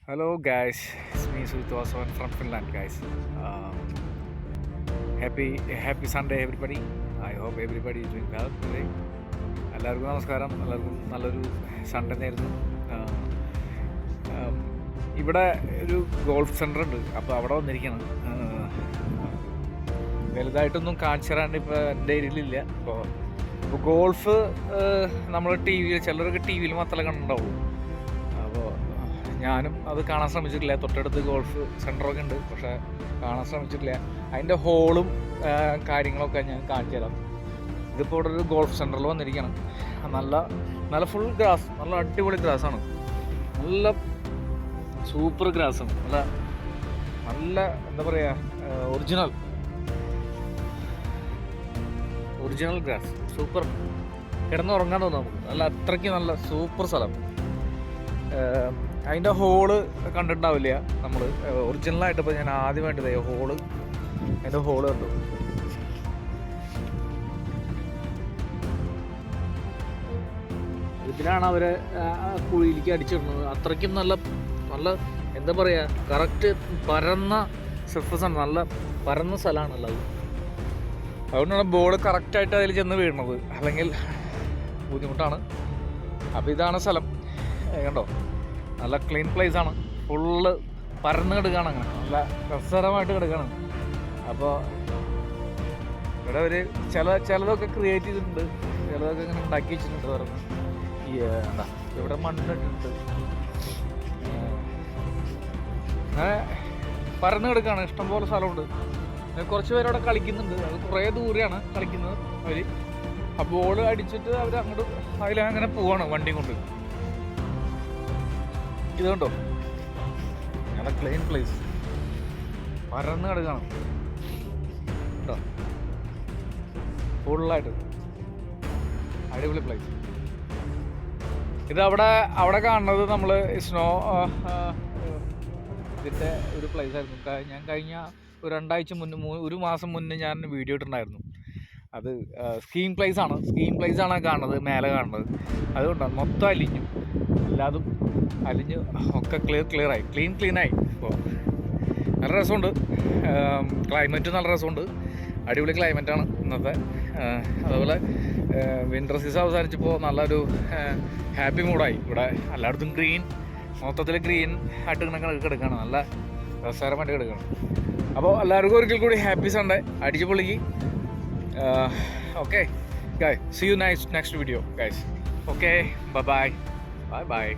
Hello, guys. It's me, Sujitwasan from Finland, guys. Um, happy Sunday, everybody. I hope everybody is doing well today. എല്ലാവർക്കും നമസ്കാരം. എല്ലാവർക്കും നല്ലൊരു Sunday ആയിരുന്നു. ഇവിടെ ഒരു ഗോൾഫ് സെൻ്റർ ഉണ്ട്, അപ്പോൾ അവിടെ വന്നിരിക്കണം. വലുതായിട്ടൊന്നും കാണിച്ചു തരാണ്ട് ഇപ്പോൾ എൻ്റെ ഏരിയയിലില്ല. അപ്പോൾ ഗോൾഫ് നമ്മൾ ടി വിയിൽ ചിലരൊക്കെ ടി വിയിൽ മാത്രമേ കണ്ടുണ്ടാവുള്ളൂ. അപ്പോൾ ഞാനും അത് കാണാൻ ശ്രമിച്ചിട്ടില്ല. തൊട്ടടുത്ത് ഗോൾഫ് സെൻ്ററൊക്കെ ഉണ്ട്, പക്ഷേ കാണാൻ ശ്രമിച്ചിട്ടില്ല. അതിൻ്റെ ഹോളും കാര്യങ്ങളൊക്കെ ഞാൻ കാണിച്ചു തരാം. ഇതിപ്പോൾ ഇവിടെ ഒരു ഗോൾഫ് സെൻ്ററിൽ വന്നിരിക്കണം. നല്ല ഫുൾ ഗ്രാസ്, നല്ല അടിപൊളി ഗ്രാസാണ്. നല്ല സൂപ്പർ ഗ്രാസാണ്. നല്ല എന്താ പറയുക, ഒറിജിനൽ ഗ്രാസ്. സൂപ്പർ, കിടന്നുറങ്ങാൻ തോന്നും നമുക്ക്. അത്രയ്ക്ക് നല്ല സൂപ്പർ സ്ഥലം. അതിൻ്റെ ഹോള് കണ്ടിട്ടുണ്ടാവില്ല നമ്മൾ. ഒറിജിനലായിട്ട് ഇപ്പോൾ ഞാൻ ആദ്യമായിട്ട് അതിൻ്റെ ഹോള് കണ്ടു. ഇതിലാണ് അവർ കുഴിയിലേക്ക് അടിച്ചിടുന്നത്. അത്രയ്ക്കും നല്ല എന്താ പറയുക, കറക്റ്റ് പരന്ന സർഫസാണ്. നല്ല പരന്ന സ്ഥലമാണുള്ളത്. അതുകൊണ്ടാണ് ബോൾ കറക്റ്റായിട്ട് അതിൽ ചെന്ന് വീഴുന്നത്, അല്ലെങ്കിൽ ബുദ്ധിമുട്ടാണ്. അപ്പോൾ ഇതാണ് സ്ഥലം, കണ്ടോ. നല്ല ക്ലീൻ പ്ലേസ് ആണ്. ഫുള്ള് പരന്ന് കിടക്കുകയാണ്. അങ്ങനെ നല്ല രസകരമായിട്ട് കിടക്കുകയാണ്. അപ്പോൾ ഇവിടെ ഒരു ചിലതൊക്കെ ക്രിയേറ്റ് ചെയ്തിട്ടുണ്ട്, ചിലതൊക്കെ ഇങ്ങനെ ഉണ്ടാക്കി വെച്ചിട്ടുണ്ട്. പറഞ്ഞ് എന്താ ഇവിടെ മണ്ണിട്ടിട്ടുണ്ട്. അങ്ങനെ പരന്ന് കിടക്കുകയാണ്. ഇഷ്ടംപോലെ സ്ഥലമുണ്ട്. കുറച്ച് പേരവിടെ കളിക്കുന്നുണ്ട്. അത് കുറേ ദൂരെയാണ് കളിക്കുന്നത് അവർ. ആ ബോൾ അടിച്ചിട്ട് അവർ അങ്ങോട്ട് അതിലങ്ങനെ പോവാണ് വണ്ടി കൊണ്ട്. ഇതുകൊണ്ടോ നല്ല ക്ലീൻ പ്ലേസ്, പരന്ന് കിടക്കണം കേട്ടോ. ഫുള്ളായിട്ട് അടിപൊളി പ്ലേസ്. ഇത് അവിടെ കാണുന്നത് നമ്മൾ സ്നോ ഇതിൻ്റെ ഒരു പ്ലേസ് ആയിരുന്നു. ഞാൻ കഴിഞ്ഞ ഒരു 2 ആഴ്ച മുന്നേ, ഒരു മാസം മുന്നേ ഞാൻ വീഡിയോ ഇട്ടിട്ടുണ്ടായിരുന്നു. അത് സ്കീയിങ് പ്ലേസാണ് കാണുന്നത്, മേലെ കാണുന്നത്. അതുകൊണ്ടാണ് മൊത്തം എല്ലാതും അലിഞ്ഞ് ഒക്കെ ക്ലിയറായി, ക്ലീനായി. ഇപ്പോൾ നല്ല രസമുണ്ട്. ക്ലൈമറ്റ് നല്ല രസമുണ്ട്. അടിപൊളി ക്ലൈമറ്റാണ് ഇന്നത്തെ. അതുപോലെ വിൻ്റർ സീസൺ അവസാനിച്ചപ്പോൾ നല്ലൊരു ഹാപ്പി മൂഡായി. ഇവിടെ എല്ലായിടത്തും മൊത്തത്തിൽ ഗ്രീൻ ആയിട്ട് കിടക്കുകയാണ്. നല്ല രസകരമായിട്ട് കിടക്കുകയാണ്. അപ്പോൾ എല്ലാവർക്കും ഒരിക്കൽ കൂടി ഹാപ്പി സൺഡേ. അടിച്ചു പൊളിക്ക്. Okay, guys, see you next video, guys. Okay, bye bye.